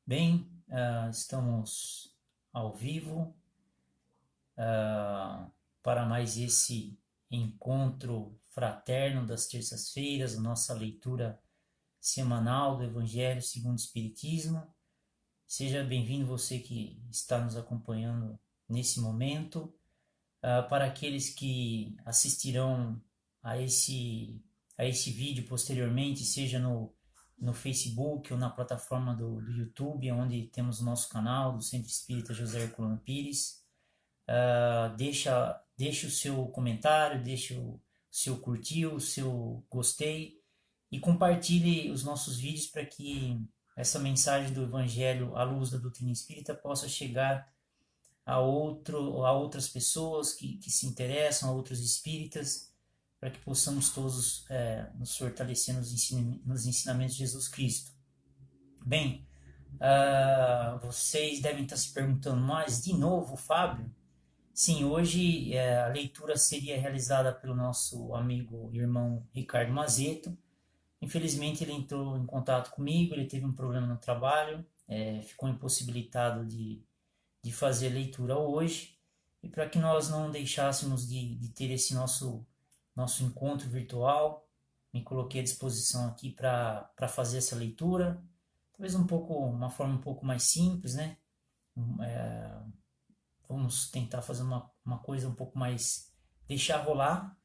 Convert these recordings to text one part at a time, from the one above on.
Bem, estamos ao vivo para mais esse encontro fraterno das terças-feiras, a nossa leitura semanal do Evangelho segundo o Espiritismo. Seja bem-vindo você que está nos acompanhando nesse momento. Para aqueles que assistirão a esse vídeo posteriormente, seja no Facebook ou na plataforma do YouTube, onde temos o nosso canal do Centro Espírita José Herculano Pires. Deixa o seu comentário, deixa o seu curtir, o seu gostei e compartilhe os nossos vídeos para que essa mensagem do Evangelho à luz da doutrina espírita possa chegar a outras pessoas que se interessam, a outros espíritas, para que possamos todos nos fortalecer nos ensinamentos de Jesus Cristo. Bem, vocês devem estar se perguntando, mas de novo, Fábio? Sim, hoje a leitura seria realizada pelo nosso amigo e irmão Ricardo Mazeto. Infelizmente ele entrou em contato comigo, ele teve um problema no trabalho, ficou impossibilitado de fazer leitura hoje, e para que nós não deixássemos de ter esse nosso encontro virtual, me coloquei à disposição aqui para fazer essa leitura, talvez uma forma um pouco mais simples, né? Vamos tentar fazer uma coisa um pouco mais, deixar rolar,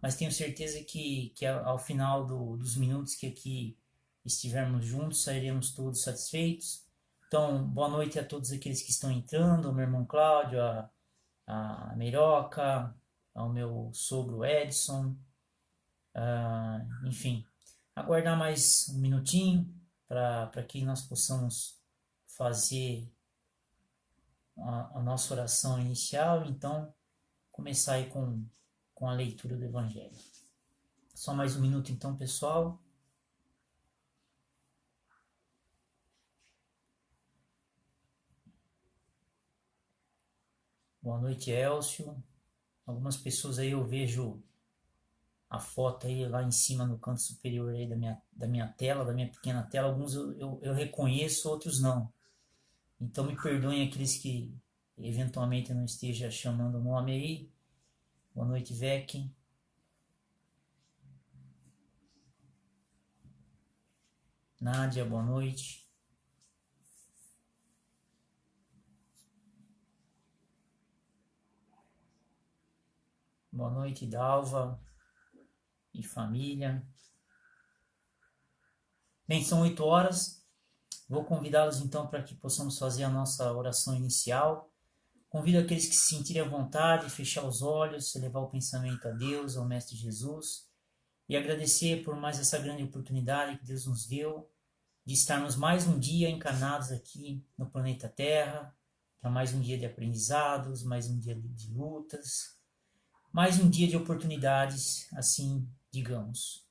mas tenho certeza que ao final dos minutos que aqui estivermos juntos, sairemos todos satisfeitos. Então, boa noite a todos aqueles que estão entrando, ao meu irmão Cláudio, a Meiroca, ao meu sogro Edson, enfim. Aguardar mais um minutinho para que nós possamos fazer a nossa oração inicial, então começar aí com a leitura do Evangelho. Só mais um minuto então, pessoal. Boa noite, Elcio. Algumas pessoas aí eu vejo a foto aí lá em cima no canto superior aí da minha tela, da minha pequena tela. Alguns eu reconheço, outros não. Então me perdoem aqueles que eventualmente eu não esteja chamando o nome aí. Boa noite, Vec. Nádia, boa noite. Boa noite, Dalva e família. Bem, são 8 horas. Vou convidá-los então para que possamos fazer a nossa oração inicial. Convido aqueles que se sentirem à vontade, fechar os olhos, elevar o pensamento a Deus, ao Mestre Jesus, e agradecer por mais essa grande oportunidade que Deus nos deu de estarmos mais um dia encarnados aqui no planeta Terra, para mais um dia de aprendizados, mais um dia de lutas, mais um dia de oportunidades, assim digamos.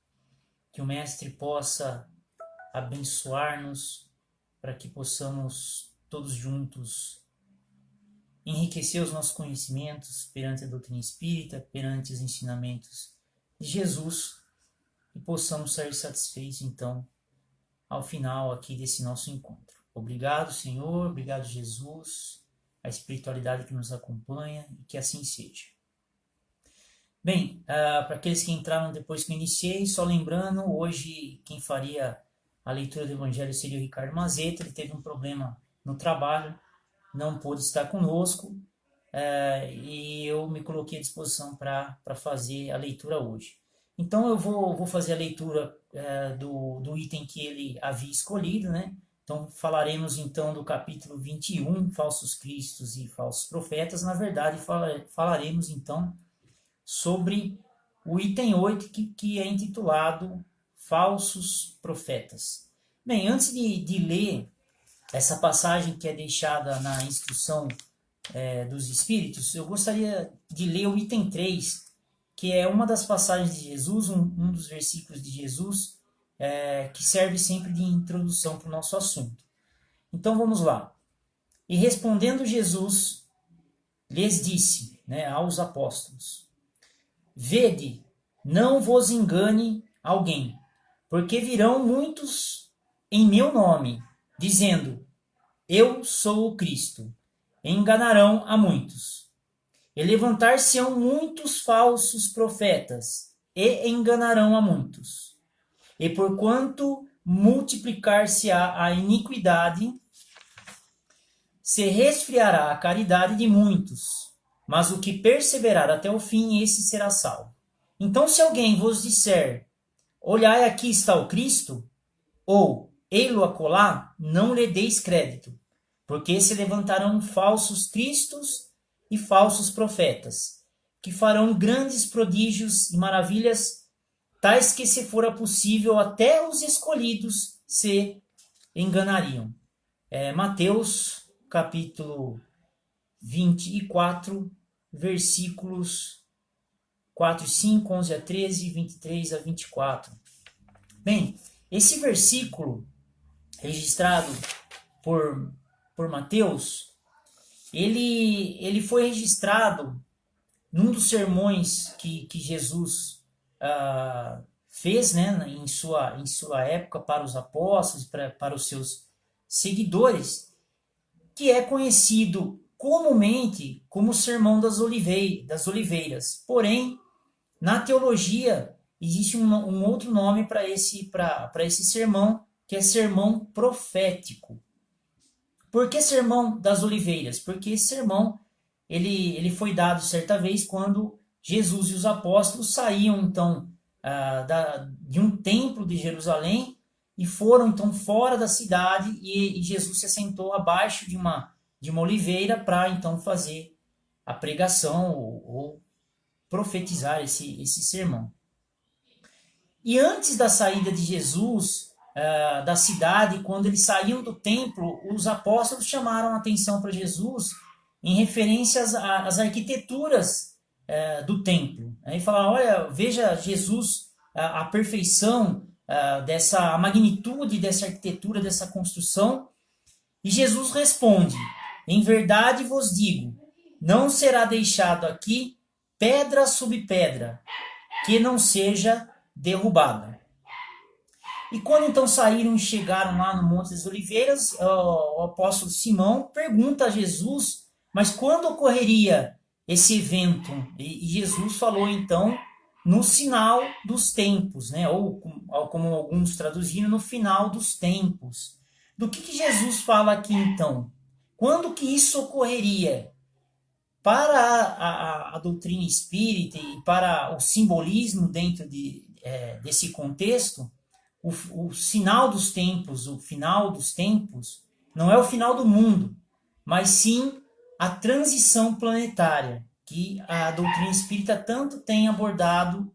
Que o Mestre possa abençoar-nos para que possamos todos juntos enriquecer os nossos conhecimentos perante a doutrina espírita, perante os ensinamentos de Jesus, e possamos sair satisfeitos, então, ao final aqui desse nosso encontro. Obrigado, Senhor, obrigado, Jesus, a espiritualidade que nos acompanha, e que assim seja. Bem, para aqueles que entraram depois que eu iniciei, só lembrando, hoje quem faria a leitura do Evangelho seria o Ricardo Mazeto. Ele teve um problema no trabalho, não pôde estar conosco, e eu me coloquei à disposição para fazer a leitura hoje. Então eu vou fazer a leitura do item que ele havia escolhido, né? Então falaremos então do capítulo 21, Falsos Cristos e Falsos Profetas. Na verdade, falaremos então sobre o item 8, que é intitulado Falsos Profetas. Bem, antes de ler essa passagem que é deixada na instrução dos Espíritos, eu gostaria de ler o item 3, que é uma das passagens de Jesus, um dos versículos de Jesus, que serve sempre de introdução para o nosso assunto. Então vamos lá. E respondendo Jesus, lhes disse, né, aos apóstolos: Vede, não vos engane alguém, porque virão muitos em meu nome, dizendo: Eu sou o Cristo. Enganarão a muitos. E levantar-se-ão muitos falsos profetas, e enganarão a muitos. E porquanto multiplicar-se-á a iniquidade, se resfriará a caridade de muitos, mas o que perseverar até o fim, esse será salvo. Então, se alguém vos disser: Olhai, aqui está o Cristo, ou ei-lo acolá, não lhe deis crédito, porque se levantarão falsos cristos e falsos profetas, que farão grandes prodígios e maravilhas, tais que, se fora possível, até os escolhidos se enganariam. Mateus, capítulo 24, versículos 4 e 5, 11 a 13, 23 a 24. Bem, esse versículo, registrado por Mateus, ele foi registrado num dos sermões que Jesus fez, né, em sua época para os apóstolos, para os seus seguidores, que é conhecido comumente como o Sermão das Oliveiras. Porém, na teologia, existe um outro nome para esse sermão, que é sermão profético. Por que Sermão das Oliveiras? Porque esse sermão ele foi dado certa vez quando Jesus e os apóstolos saíam, então, de um templo de Jerusalém e foram, então, fora da cidade, e Jesus se assentou abaixo de uma oliveira para, então, fazer a pregação ou profetizar esse sermão. E antes da saída de Jesus da cidade, quando eles saíam do templo, os apóstolos chamaram a atenção para Jesus em referência às arquiteturas do templo. Aí falaram: olha, veja Jesus, a perfeição a magnitude dessa arquitetura, dessa construção. E Jesus responde: em verdade vos digo, não será deixado aqui pedra sobre pedra, que não seja derrubada. E quando então saíram e chegaram lá no Monte das Oliveiras, o apóstolo Simão pergunta a Jesus: mas quando ocorreria esse evento? E Jesus falou então no sinal dos tempos, né? Ou como alguns traduziram, no final dos tempos. Do que Jesus fala aqui então? Quando que isso ocorreria? Para a doutrina espírita e para o simbolismo dentro desse contexto, o sinal dos tempos, o final dos tempos, não é o final do mundo, mas sim a transição planetária, que a doutrina espírita tanto tem abordado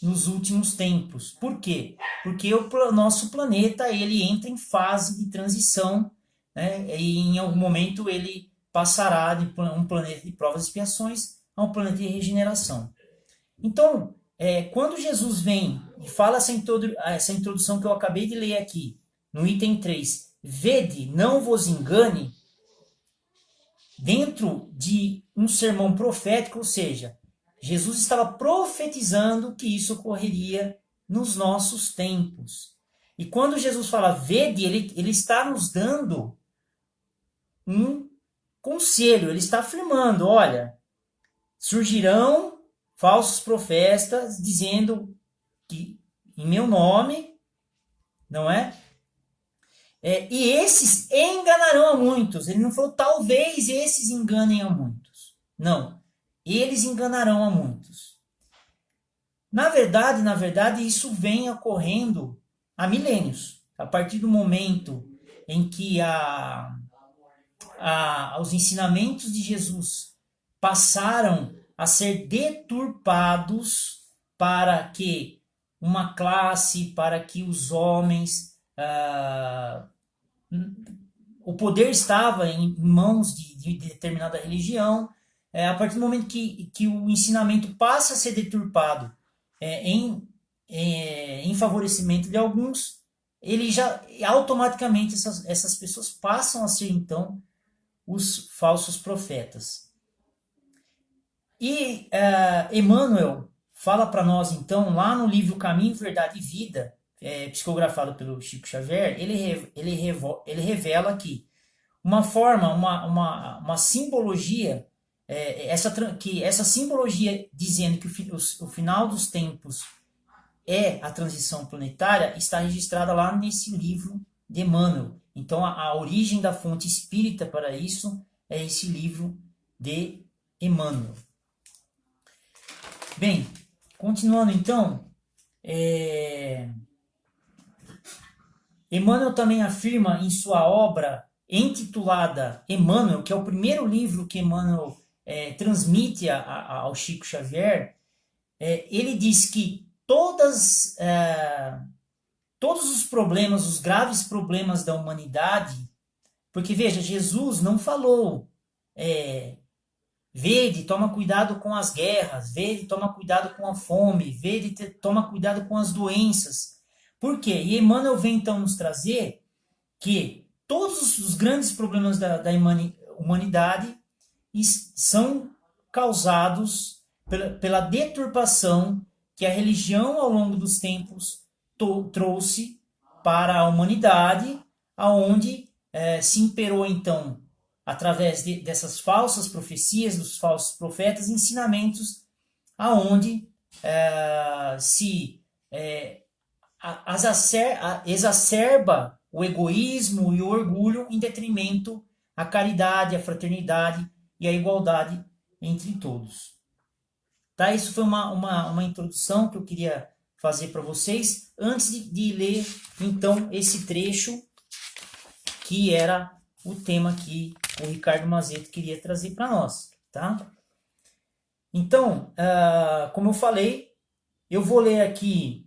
nos últimos tempos. Por quê? Porque o nosso planeta ele entra em fase de transição, né? E em algum momento ele passará de um planeta de provas e expiações a um planeta de regeneração. Então, quando Jesus vem e fala essa introdução que eu acabei de ler aqui, no item 3, vede, não vos engane, dentro de um sermão profético, ou seja, Jesus estava profetizando que isso ocorreria nos nossos tempos. E quando Jesus fala vede, ele está nos dando um conselho, ele está afirmando: olha, surgirão falsos profetas dizendo que em meu nome, não é? E esses enganarão a muitos. Ele não falou talvez esses enganem a muitos. Não, eles enganarão a muitos. Na verdade, isso vem ocorrendo há milênios. A partir do momento em que os ensinamentos de Jesus passaram a ser deturpados para que uma classe, para que os homens, o poder estava em mãos de determinada religião. A partir do momento que o ensinamento passa a ser deturpado em favorecimento de alguns, ele já automaticamente essas pessoas passam a ser então os falsos profetas. E Emmanuel fala para nós então lá no livro Caminho, Verdade e Vida, psicografado pelo Chico Xavier, ele revela que uma forma, uma simbologia, que essa simbologia dizendo que o final dos tempos é a transição planetária, está registrada lá nesse livro de Emmanuel. Então, a origem da fonte espírita para isso é esse livro de Emmanuel. Bem, continuando então, Emmanuel também afirma em sua obra intitulada Emmanuel, que é o primeiro livro que Emmanuel transmite ao Chico Xavier, ele diz que todos os problemas, os graves problemas da humanidade, porque veja, Jesus não falou, vede, toma cuidado com as guerras, vede, toma cuidado com a fome, vede, toma cuidado com as doenças. Por quê? E Emmanuel vem então nos trazer que todos os grandes problemas da humanidade são causados pela deturpação que a religião ao longo dos tempos trouxe para a humanidade, aonde se imperou então, através dessas falsas profecias, dos falsos profetas, ensinamentos aonde se exacerba o egoísmo e o orgulho em detrimento à caridade, à fraternidade e à igualdade entre todos. Tá? Isso foi uma introdução que eu queria fazer para vocês antes de ler, então, esse trecho que era o tema que o Ricardo Mazeto queria trazer para nós. Tá? Então, como eu falei, eu vou ler aqui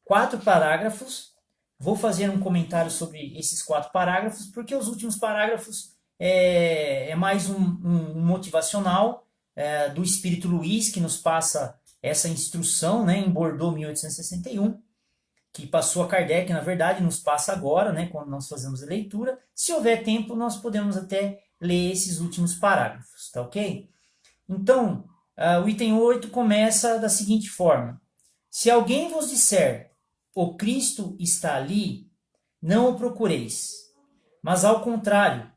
4 parágrafos, vou fazer um comentário sobre esses 4 parágrafos, porque os últimos parágrafos é mais um motivacional do Espírito Luiz, que nos passa essa instrução, né, em Bordeaux, 1861, que passou a Kardec, na verdade, nos passa agora, né, quando nós fazemos a leitura. Se houver tempo, nós podemos até ler esses últimos parágrafos, tá ok? Então, o item 8 começa da seguinte forma: se alguém vos disser, o Cristo está ali, não o procureis, mas ao contrário,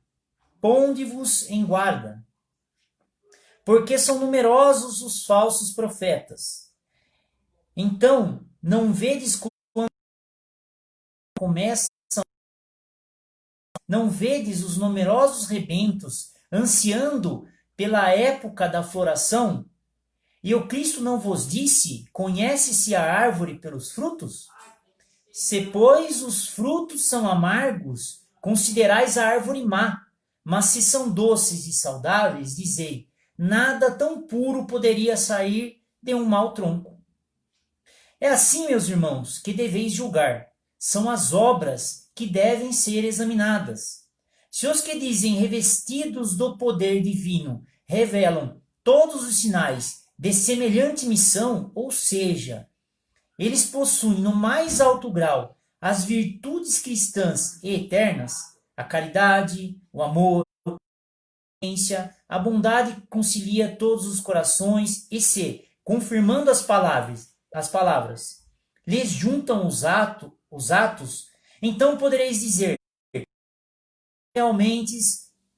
ponde-vos em guarda, porque são numerosos os falsos profetas. Então, não vedes quando começam, não vedes os numerosos rebentos ansiando pela época da floração? E o Cristo não vos disse, conhece-se a árvore pelos frutos? Se, pois, os frutos são amargos, considerais a árvore má, mas se são doces e saudáveis, dizei, nada tão puro poderia sair de um mau tronco. É assim, meus irmãos, que deveis julgar. São as obras que devem ser examinadas. Se os que dizem revestidos do poder divino revelam todos os sinais de semelhante missão, ou seja, eles possuem no mais alto grau as virtudes cristãs e eternas, a caridade, o amor, a paciência, a bondade que concilia todos os corações e se, confirmando as palavras, lhes juntam os atos, então podereis dizer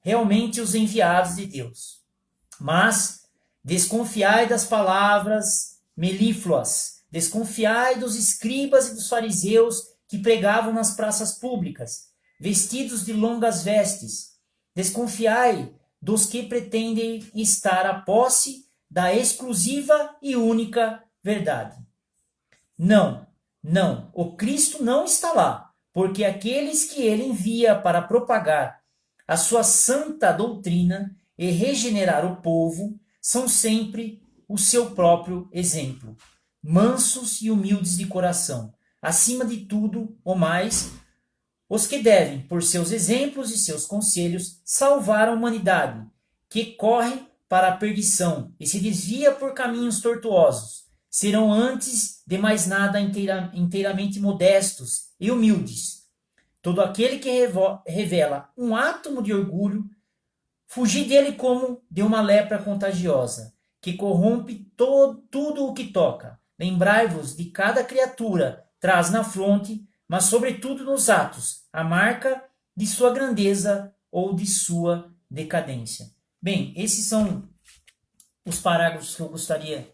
realmente os enviados de Deus. Mas desconfiai das palavras melífluas, desconfiai dos escribas e dos fariseus que pregavam nas praças públicas, vestidos de longas vestes. Desconfiai dos que pretendem estar à posse da exclusiva e única verdade. Não, o Cristo não está lá, porque aqueles que ele envia para propagar a sua santa doutrina e regenerar o povo são sempre o seu próprio exemplo, mansos e humildes de coração. Acima de tudo, ou mais, os que devem, por seus exemplos e seus conselhos, salvar a humanidade, que corre para a perdição e se desvia por caminhos tortuosos, serão antes de mais nada inteiramente modestos e humildes. Todo aquele que revela um átomo de orgulho, fugi dele como de uma lepra contagiosa, que corrompe tudo o que toca. Lembrai-vos de cada criatura traz na fronte, mas sobretudo nos atos, a marca de sua grandeza ou de sua decadência. Bem, esses são os parágrafos que eu gostaria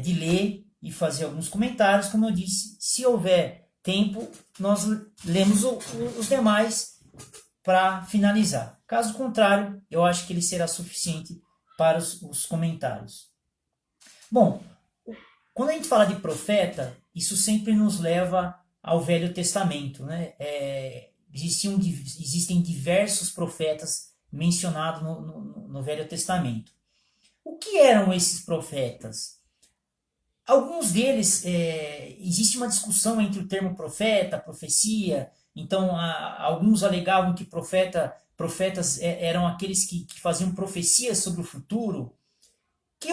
de ler e fazer alguns comentários. Como eu disse, se houver tempo, nós lemos os demais para finalizar. Caso contrário, eu acho que ele será suficiente para os comentários. Bom, quando a gente fala de profeta, isso sempre nos leva ao Velho Testamento, né? Existem diversos profetas mencionados no Velho Testamento. O que eram esses profetas? Alguns deles, existe uma discussão entre o termo profeta, profecia. Então, alguns alegavam que profetas eram aqueles que faziam profecias sobre o futuro, que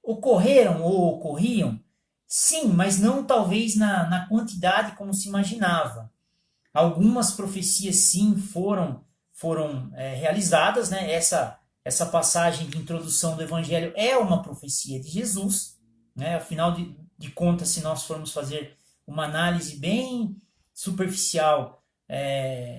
ocorreram ou ocorriam, sim, mas não talvez na quantidade como se imaginava. Algumas profecias, sim, foram realizadas, né? Essa passagem de introdução do Evangelho é uma profecia de Jesus, né? Afinal de contas, se nós formos fazer uma análise bem superficial,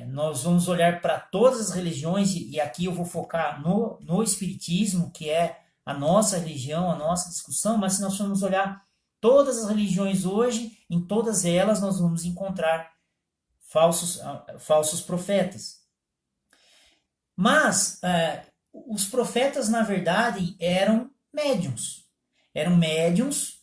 nós vamos olhar para todas as religiões, e aqui eu vou focar no Espiritismo, que é a nossa religião, a nossa discussão, mas se nós formos olhar todas as religiões hoje, em todas elas nós vamos encontrar falsos profetas. Mas os profetas, na verdade, eram médiuns. Eram médiuns,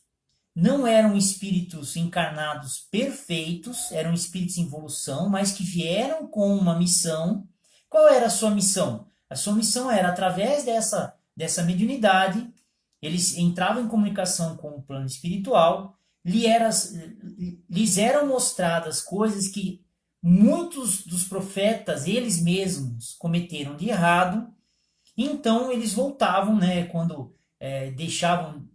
não eram espíritos encarnados perfeitos, eram espíritos em evolução, mas que vieram com uma missão. Qual era a sua missão? A sua missão era, através dessa mediunidade, eles entravam em comunicação com o plano espiritual, lhes eram mostradas coisas que muitos dos profetas, eles mesmos, cometeram de errado. Então eles voltavam, né, quando deixavam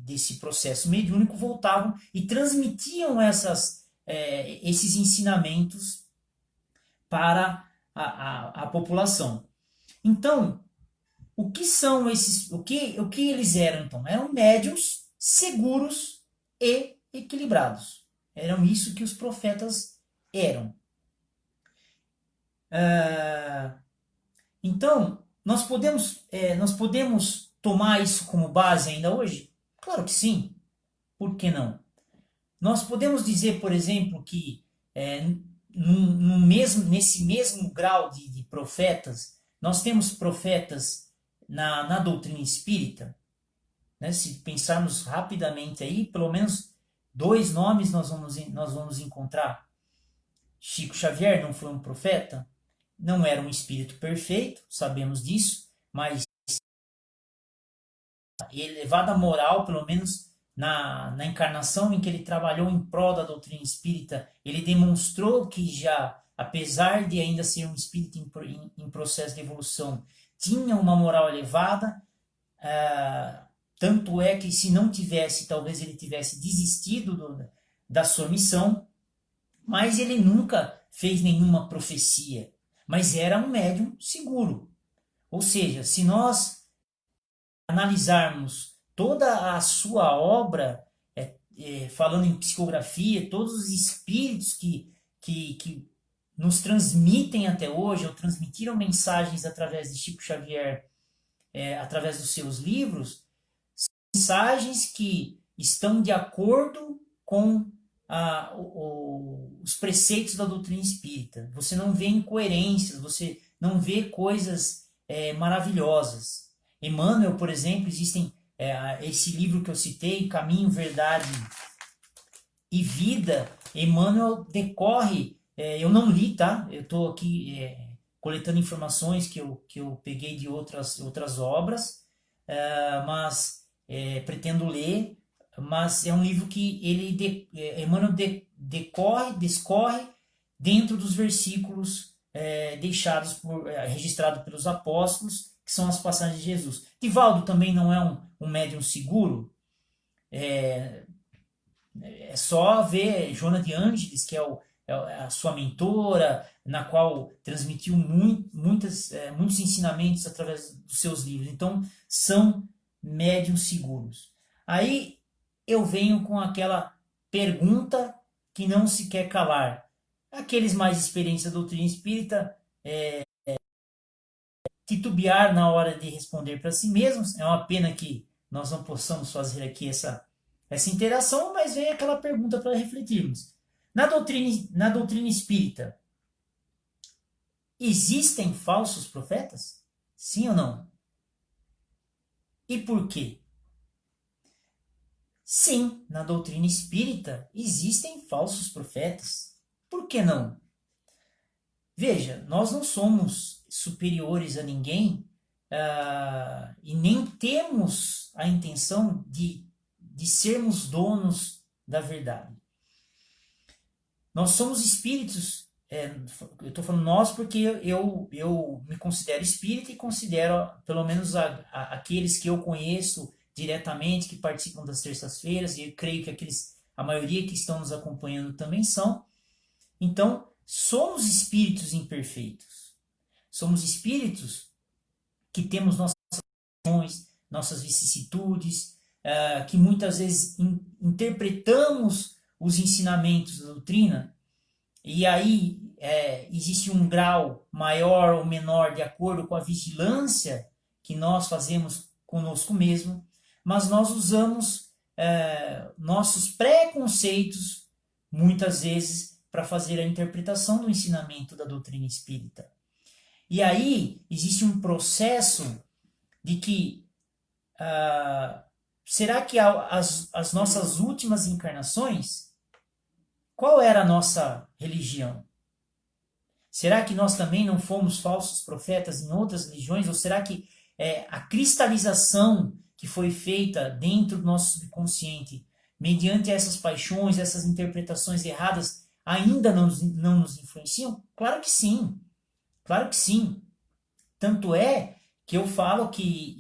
desse processo mediúnico, voltavam e transmitiam esses ensinamentos para a população. Então, o que são esses? O que eles eram, então? Eram médiuns seguros e equilibrados. Eram isso que os profetas eram. Então, nós podemos tomar isso como base ainda hoje? Claro que sim. Por que não? Nós podemos dizer, por exemplo, que nesse mesmo grau de profetas, nós temos profetas na doutrina espírita, né? Se pensarmos rapidamente aí, pelo menos 2 nomes nós vamos encontrar. Chico Xavier não foi um profeta? Não era um espírito perfeito, sabemos disso, mas elevada moral, pelo menos na encarnação em que ele trabalhou em prol da doutrina espírita, ele demonstrou que já, apesar de ainda ser um espírito em processo de evolução, tinha uma moral elevada. Tanto é que, se não tivesse, talvez ele tivesse desistido da sua missão, mas ele nunca fez nenhuma profecia, mas era um médium seguro. Ou seja, se nós analisarmos toda a sua obra, falando em psicografia, todos os espíritos que nos transmitem até hoje, ou transmitiram mensagens através de Chico Xavier, através dos seus livros, são mensagens que estão de acordo com os preceitos da doutrina espírita. Você não vê incoerências, você não vê coisas maravilhosas. Emmanuel, por exemplo, existem esse livro que eu citei, Caminho, Verdade e Vida. Emmanuel decorre, eu não li, tá? Eu estou aqui coletando informações que eu peguei de outras obras, mas pretendo ler. Mas é um livro que Emmanuel discorre dentro dos versículos registrados pelos apóstolos, que são as passagens de Jesus. Divaldo também não é um médium seguro. É só ver Joana de Ângeles, que é a sua mentora, na qual transmitiu muitos ensinamentos através dos seus livros. Então, são médiums seguros. Aí eu venho com aquela pergunta que não se quer calar. Aqueles mais experientes da doutrina espírita titubear na hora de responder para si mesmos. É uma pena que nós não possamos fazer aqui essa interação, mas vem aquela pergunta para refletirmos. Na doutrina espírita, existem falsos profetas? Sim ou não? E por quê? Sim, na doutrina espírita existem falsos profetas. Por que não? Veja, nós não somos superiores a ninguém e nem temos a intenção de sermos donos da verdade. Nós somos espíritos, eu estou falando nós porque eu me considero espírita e considero, pelo menos, aqueles que eu conheço diretamente, que participam das terças-feiras, e eu creio que a maioria que estão nos acompanhando também são. Então, somos espíritos imperfeitos. Somos espíritos que temos nossas ações, nossas vicissitudes, que muitas vezes interpretamos os ensinamentos da doutrina, e aí existe um grau maior ou menor de acordo com a vigilância que nós fazemos conosco mesmo, mas nós usamos nossos preconceitos, muitas vezes, para fazer a interpretação do ensinamento da doutrina espírita. E aí existe um processo de que será que as nossas últimas encarnações, qual era a nossa religião? Será que nós também não fomos falsos profetas em outras religiões? Ou será que a cristalização que foi feita dentro do nosso subconsciente, mediante essas paixões, essas interpretações erradas, ainda não nos influenciam? Claro que sim. Claro que sim. Tanto é que eu falo que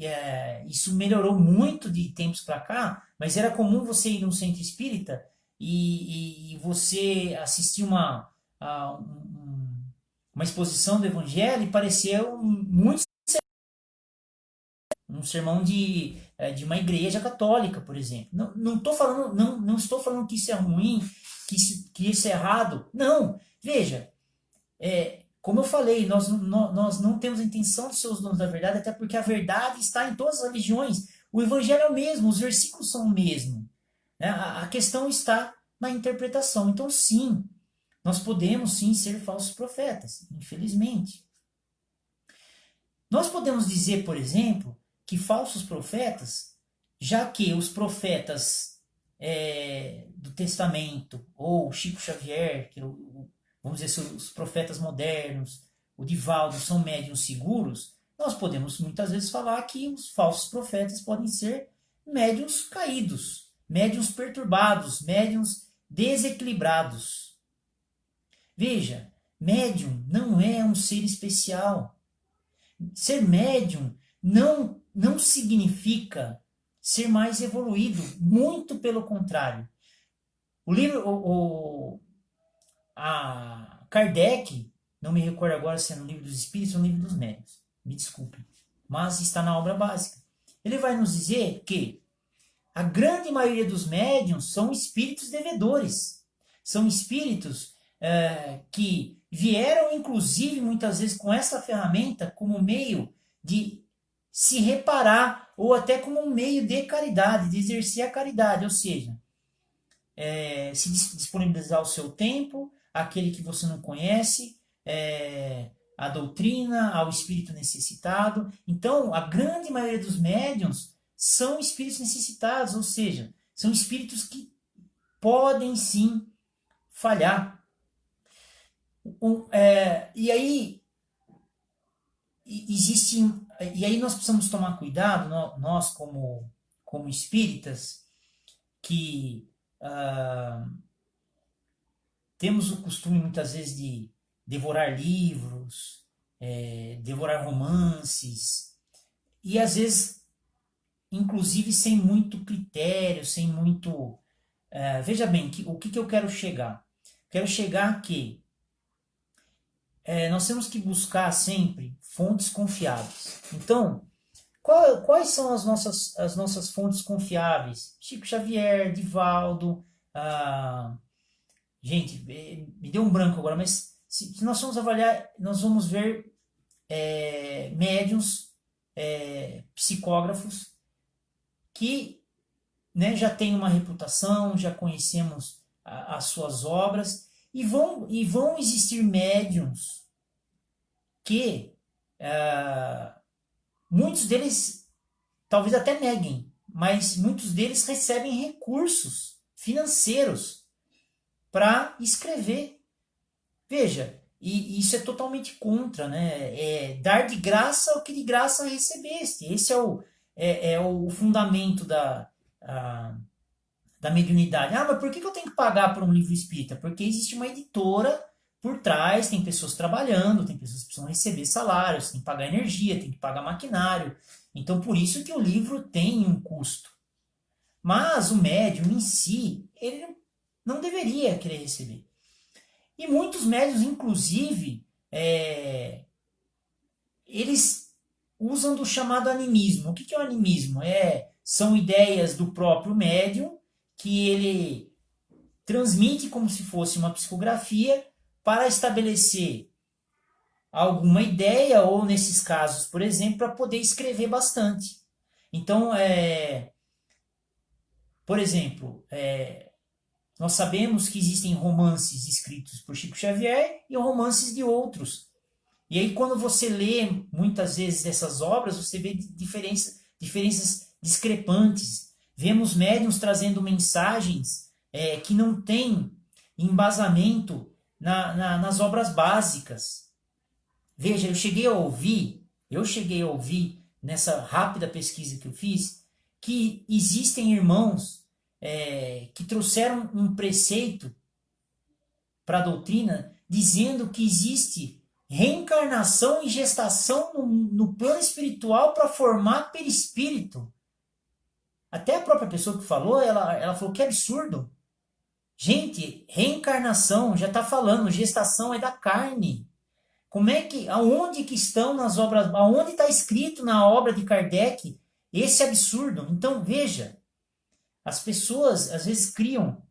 isso melhorou muito de tempos para cá, mas era comum você ir num centro espírita e você assistir uma exposição do Evangelho e parecia muito um sermão de uma igreja católica, por exemplo. Não estou falando que isso é ruim, que isso é errado. Não, veja, como eu falei, nós não temos a intenção de ser os donos da verdade, até porque a verdade está em todas as religiões. O Evangelho é o mesmo, os versículos são o mesmo. Né? A questão está na interpretação. Então, sim, nós podemos sim ser falsos profetas, infelizmente. Nós podemos dizer, por exemplo, que falsos profetas, já que os profetas do Testamento, ou Chico Xavier, vamos dizer, os profetas modernos, o Divaldo, são médiuns seguros, nós podemos muitas vezes falar que os falsos profetas podem ser médiuns caídos, médiuns perturbados, médiuns desequilibrados. Veja, médium não é um ser especial. Ser médium não significa ser mais evoluído, muito pelo contrário. O livro, a Kardec, não me recordo agora se é no Livro dos Espíritos ou no Livro dos Médiuns, me desculpe, mas está na obra básica. Ele vai nos dizer que a grande maioria dos médiuns são espíritos devedores, são espíritos que vieram, inclusive, muitas vezes com essa ferramenta como meio de se reparar, ou até como um meio de caridade, de exercer a caridade, ou seja, se disponibilizar o seu tempo, aquele que você não conhece, a doutrina, ao espírito necessitado. Então, a grande maioria dos médiuns são espíritos necessitados, ou seja, são espíritos que podem sim falhar. E aí e aí nós precisamos tomar cuidado, nós como espíritas, que temos o costume muitas vezes de devorar livros, devorar romances, e às vezes, inclusive, sem muito critério, sem muito... veja bem, o que eu quero chegar? Quero chegar que nós temos que buscar sempre fontes confiáveis. Então, quais são as nossas fontes confiáveis? Chico Xavier, Divaldo, Gente, me deu um branco agora, mas se nós formos avaliar, nós vamos ver médiums, psicógrafos, que, né, já têm uma reputação, já conhecemos as suas obras, e vão existir médiums que muitos deles talvez até neguem, mas muitos deles recebem recursos financeiros para escrever. Veja, e isso é totalmente contra, né? Dar de graça o que de graça recebeste. Esse é o fundamento da mediunidade. Ah, mas por que eu tenho que pagar por um livro espírita? Porque existe uma editora por trás, tem pessoas trabalhando, tem pessoas que precisam receber salários, tem que pagar energia, tem que pagar maquinário. Então, por isso que o livro tem um custo. Mas o médium em si, ele não deveria querer receber. E muitos médiuns, inclusive, eles usam do chamado animismo. O que é o animismo? São ideias do próprio médium que ele transmite como se fosse uma psicografia para estabelecer alguma ideia, ou nesses casos, por exemplo, para poder escrever bastante. Então, por exemplo, nós sabemos que existem romances escritos por Chico Xavier e romances de outros. E aí, quando você lê muitas vezes essas obras, você vê diferenças discrepantes. Vemos médiuns trazendo mensagens que não têm embasamento nas obras básicas. Veja, eu cheguei a ouvir nessa rápida pesquisa que eu fiz, que existem irmãos que trouxeram um preceito para a doutrina dizendo que existe reencarnação e gestação no plano espiritual para formar perispírito. Até a própria pessoa que falou, ela falou que absurdo. Gente, reencarnação, já está falando, gestação é da carne. Aonde que estão nas obras, aonde está escrito na obra de Kardec esse absurdo? Então, veja, as pessoas às vezes criam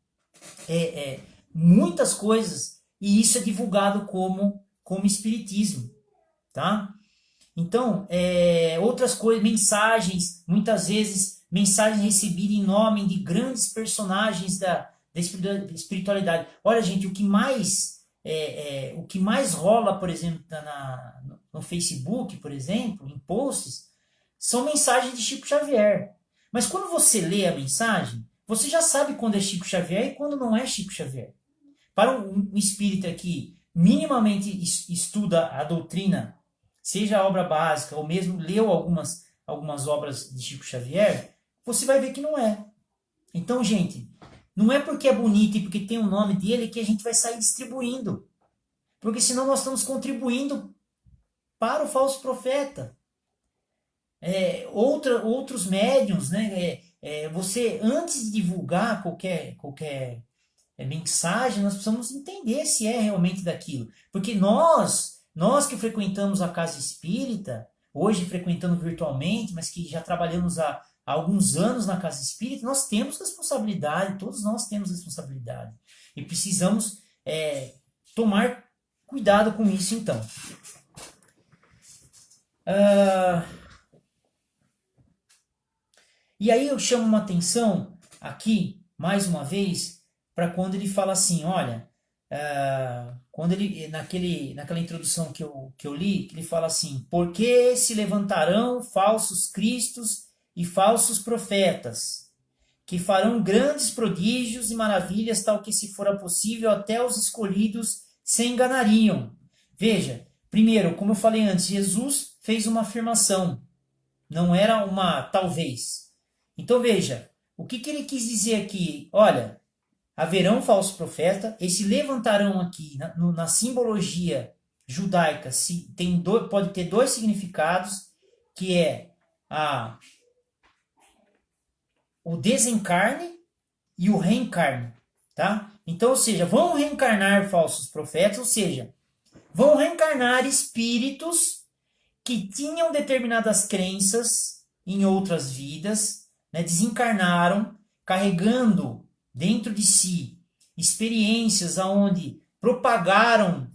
muitas coisas e isso é divulgado como espiritismo, tá? Então, outras coisas, mensagens, muitas vezes mensagens recebidas em nome de grandes personagens da espiritualidade. Olha, gente, o que mais rola, por exemplo, no Facebook, por exemplo, em posts, são mensagens de Chico Xavier. Mas quando você lê a mensagem, você já sabe quando é Chico Xavier e quando não é Chico Xavier. Para um espírita que minimamente estuda a doutrina, seja a obra básica ou mesmo leu algumas obras de Chico Xavier, você vai ver que não é. Então, gente, não é porque é bonito e porque tem o nome dele que a gente vai sair distribuindo. Porque senão nós estamos contribuindo para o falso profeta. Outros médiuns, né? Você, antes de divulgar qualquer mensagem, nós precisamos entender se é realmente daquilo. Porque nós que frequentamos a casa espírita, hoje frequentando virtualmente, mas que já trabalhamos há alguns anos na casa espírita, nós temos responsabilidade, todos nós temos responsabilidade. E precisamos tomar cuidado com isso, então. E aí eu chamo uma atenção aqui, mais uma vez, para quando ele fala assim, olha, quando ele naquela introdução que eu li, ele fala assim, porque se levantarão falsos cristos e falsos profetas, que farão grandes prodígios e maravilhas, tal que se fora possível até os escolhidos se enganariam. Veja, primeiro, como eu falei antes, Jesus fez uma afirmação, não era uma talvez. Então veja, o que ele quis dizer aqui? Olha, haverão falsos profetas, esse levantarão aqui, na simbologia judaica, pode ter dois significados, que é o desencarne e o reencarne. Tá? Então, ou seja, vão reencarnar falsos profetas, ou seja, vão reencarnar espíritos que tinham determinadas crenças em outras vidas, né, desencarnaram, carregando dentro de si experiências aonde propagaram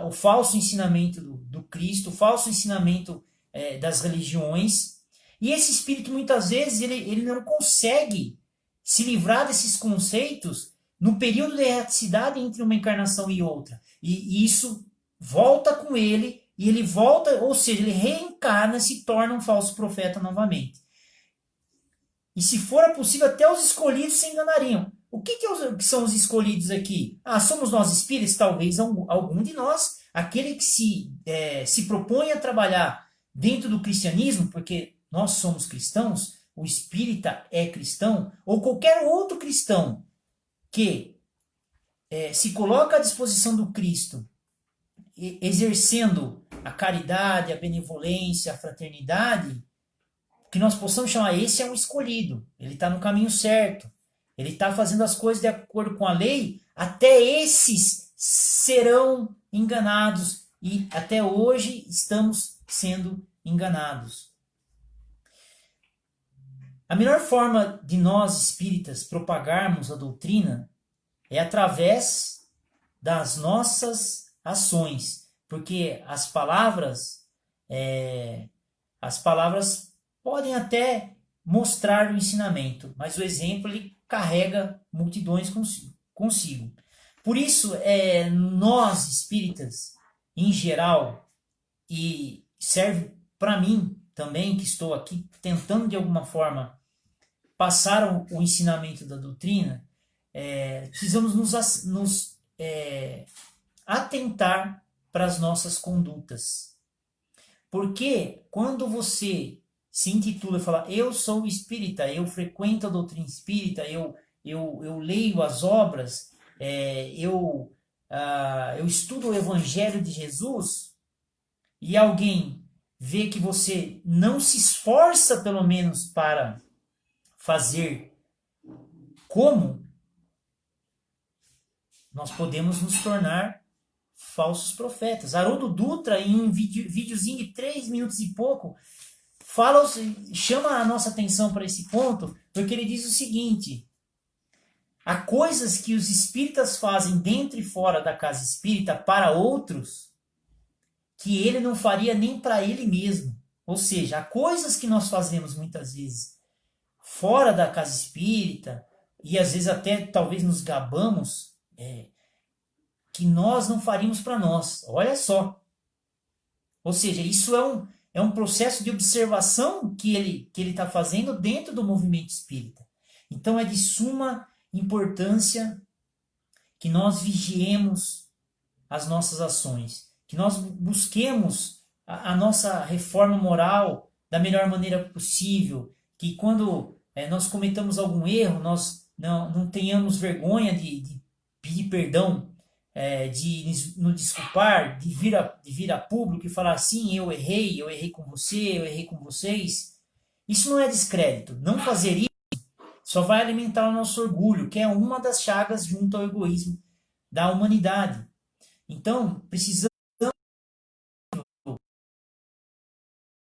o falso ensinamento do Cristo, o falso ensinamento das religiões. E esse espírito, muitas vezes, ele não consegue se livrar desses conceitos no período de erraticidade entre uma encarnação e outra. E isso volta com ele, e ele volta, ou seja, ele reencarna e se torna um falso profeta novamente. E se for possível, até os escolhidos se enganariam. O que são os escolhidos aqui? Somos nós espíritos? Talvez algum de nós, aquele que se propõe a trabalhar dentro do cristianismo, porque nós somos cristãos, o espírita é cristão, ou qualquer outro cristão que se coloca à disposição do Cristo, exercendo a caridade, a benevolência, a fraternidade, que nós possamos chamar, esse é um escolhido, ele está no caminho certo, ele está fazendo as coisas de acordo com a lei, até esses serão enganados, e até hoje estamos sendo enganados. A melhor forma de nós espíritas propagarmos a doutrina é através das nossas ações, porque as palavras podem até mostrar o ensinamento, mas o exemplo ele carrega multidões consigo. Por isso, nós espíritas, em geral, e serve para mim também, que estou aqui tentando de alguma forma passar o ensinamento da doutrina, precisamos nos atentar para as nossas condutas. Porque quando você se intitula e fala, eu sou espírita, eu frequento a doutrina espírita, eu leio as obras, eu estudo o evangelho de Jesus, e alguém vê que você não se esforça pelo menos para fazer como, nós podemos nos tornar falsos profetas. Haroldo Dutra, em um videozinho de 3 minutos e pouco, chama a nossa atenção para esse ponto, porque ele diz o seguinte: há coisas que os espíritas fazem dentro e fora da casa espírita para outros que ele não faria nem para ele mesmo. Ou seja, há coisas que nós fazemos muitas vezes fora da casa espírita, e às vezes até talvez nos gabamos, que nós não faríamos para nós. Olha só. Ou seja, isso é um processo de observação que ele está fazendo dentro do movimento espírita. Então é de suma importância que nós vigiemos as nossas ações, que nós busquemos a nossa reforma moral da melhor maneira possível, que quando nós cometamos algum erro, nós não tenhamos vergonha de pedir perdão, de nos desculpar, de vir a público e falar assim, eu errei com você, eu errei com vocês. Isso não é descrédito. Não fazer isso só vai alimentar o nosso orgulho, que é uma das chagas junto ao egoísmo da humanidade. Então, precisamos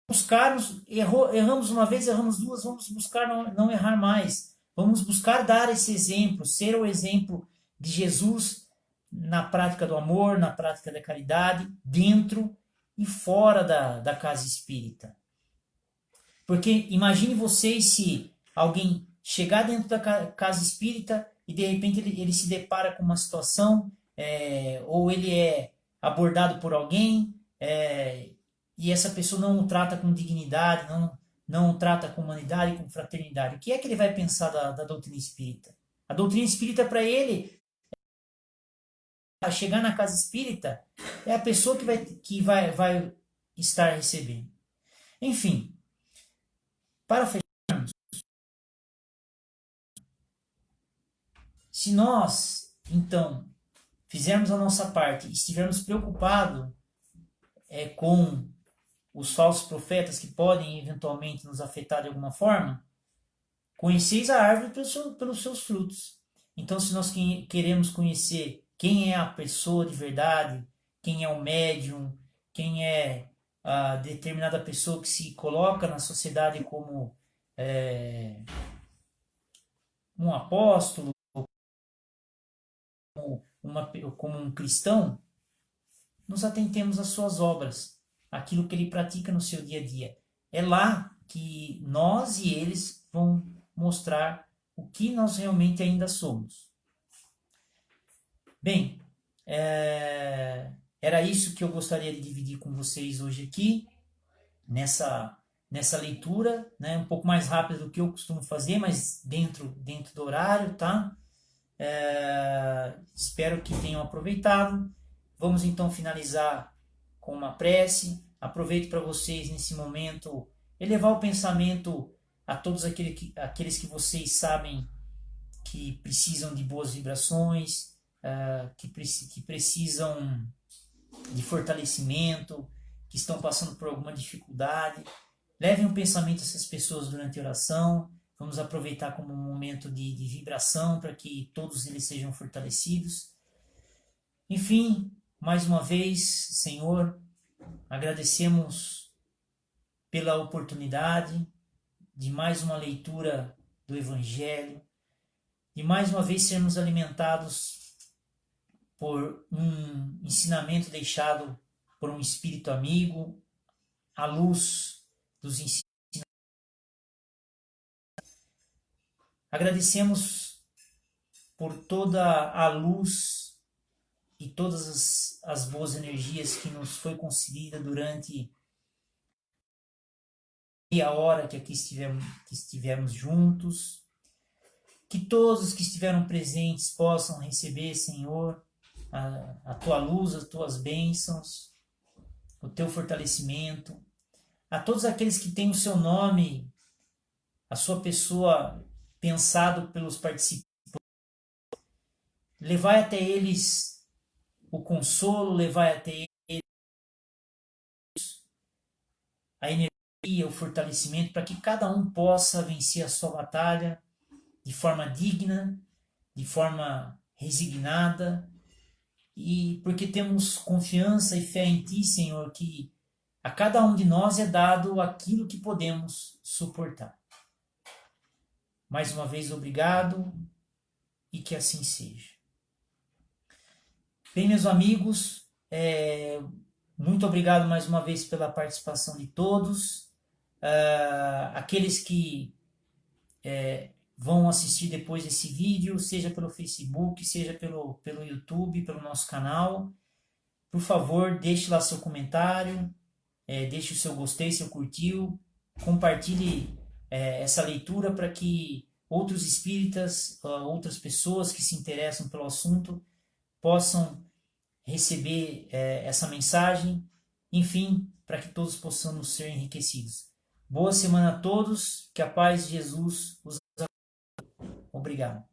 buscarmos, erramos uma vez, erramos duas, vamos buscar não errar mais. Vamos buscar dar esse exemplo, ser o exemplo de Jesus na prática do amor, na prática da caridade, dentro e fora da casa espírita. Porque imagine vocês se alguém chegar dentro da casa espírita e de repente ele se depara com uma situação, ou ele é abordado por alguém, e essa pessoa não o trata com dignidade, não o trata com humanidade, com fraternidade. O que é que ele vai pensar da doutrina espírita? A doutrina espírita, para ele, a chegar na casa espírita, é a pessoa que vai estar recebendo. Enfim, para fecharmos, se nós, então, fizermos a nossa parte e estivermos preocupados com os falsos profetas que podem eventualmente nos afetar de alguma forma, conheceis a árvore pelos seus frutos. Então, se nós queremos conhecer quem é a pessoa de verdade, quem é o médium, quem é a determinada pessoa que se coloca na sociedade como um apóstolo, como um cristão, nos atentemos às suas obras, aquilo que ele pratica no seu dia a dia. É lá que nós e eles vão mostrar o que nós realmente ainda somos. Bem, era isso que eu gostaria de dividir com vocês hoje aqui, nessa leitura, né, um pouco mais rápida do que eu costumo fazer, mas dentro do horário, tá? Espero que tenham aproveitado. Vamos então finalizar com uma prece. Aproveito para vocês nesse momento elevar o pensamento a todos aqueles que vocês sabem que precisam de boas vibrações, que precisam de fortalecimento, que estão passando por alguma dificuldade. Levem um pensamento a essas pessoas durante a oração. Vamos aproveitar como um momento de vibração para que todos eles sejam fortalecidos. Enfim, mais uma vez, Senhor, agradecemos pela oportunidade de mais uma leitura do Evangelho, de mais uma vez sermos alimentados por um ensinamento deixado por um espírito amigo, à luz dos ensinamentos. Agradecemos por toda a luz e todas as boas energias que nos foi concedida durante a hora que aqui estivemos juntos. Que todos que estiveram presentes possam receber, Senhor, a tua luz, as tuas bênçãos, o teu fortalecimento. A todos aqueles que têm o seu nome, a sua pessoa pensado pelos participantes, levai até eles o consolo, levai até eles a energia, o fortalecimento, para que cada um possa vencer a sua batalha de forma digna, de forma resignada, e porque temos confiança e fé em Ti, Senhor, que a cada um de nós é dado aquilo que podemos suportar. Mais uma vez, obrigado e que assim seja. Bem, meus amigos, muito obrigado mais uma vez pela participação de todos. Aqueles que vão assistir depois desse vídeo, seja pelo Facebook, seja pelo YouTube, pelo nosso canal, por favor, deixe lá seu comentário, deixe o seu gostei, seu curtiu, compartilhe essa leitura para que outros espíritas, outras pessoas que se interessam pelo assunto possam receber essa mensagem, enfim, para que todos possamos ser enriquecidos. Boa semana a todos, que a paz de Jesus os abençoe. Obrigado.